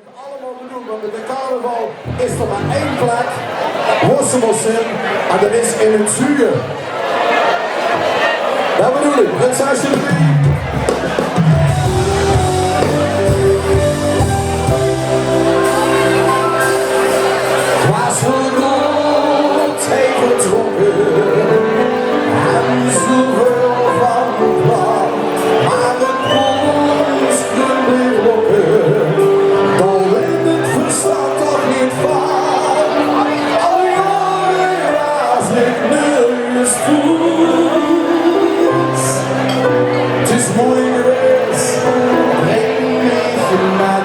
allemaal bedoeld, want met de carnaval is er maar één plek, Horsemossen, en dat is in het zuur. Dat bedoel ik, prinses Julie. Was verrot, even dronken, en zoveel van de plan, maar de konst bleef lokken, door in het verstand toch niet van. Al jaren was ik nergens voet. Het is mooi geweest, breng me naar